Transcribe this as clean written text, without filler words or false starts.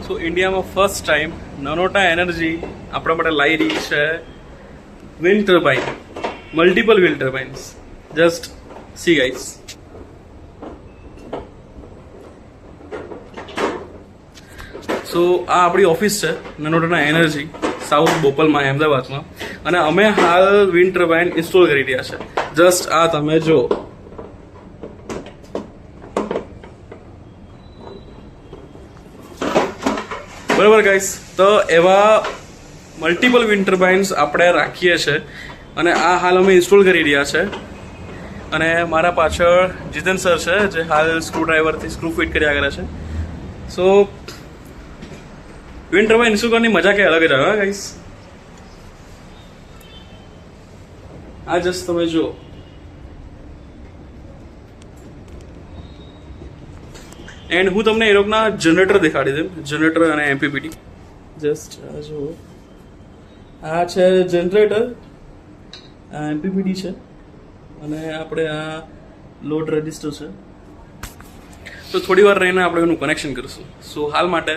સો ઇન્ડિયામાં first time નનોટા energy આપણા માટે લાવી રહી છે wind turbine, multiple wind turbines. Just see guys. So આ આપણી ઓફિસ છે નનોટા એનર્જી, સાઉથ બોપલમાં, અમદાવાદમાં. અને અમે હાલ વિન્ડ ટર્બાઇન ઇન્સ્ટોલ કરી રહ્યા છે. જસ્ટ આ તમે જો. બરાબર ગાઈસ, તો એવા મલ્ટિપલ વિન્ડ ટર્બાઇન્સ આપણે રાખીએ છીએ અને આ હાલ અમે ઇન્સ્ટોલ કરી રહ્યા છે. અને મારા પાછળ જીતન સર છે જે હાલ સ્ક્રૂ ડ્રાઈવરથી સ્ક્રૂ ફિટ કર્યા કરે છે. સો વિન્ડ ટર્બાઇન ઇન્સ્ટોલ કરવાની મજા કંઈ અલગ જ આવે ગાઈસ. આ જસ્ટ તમે જુઓ. એન્ડ હું તમને એ લોકોના જનરેટર દેખાડી દઉં, જનરેટર અને એમપીપીટી. જસ્ટ આ જુઓ, આ છે જનરેટર, આ એમપીપીટી છે અને આપણે આ લોડ રજિસ્ટર છે. તો થોડી વાર રહીને આપણે એનું કનેક્શન કરીશું. સો હાલ માટે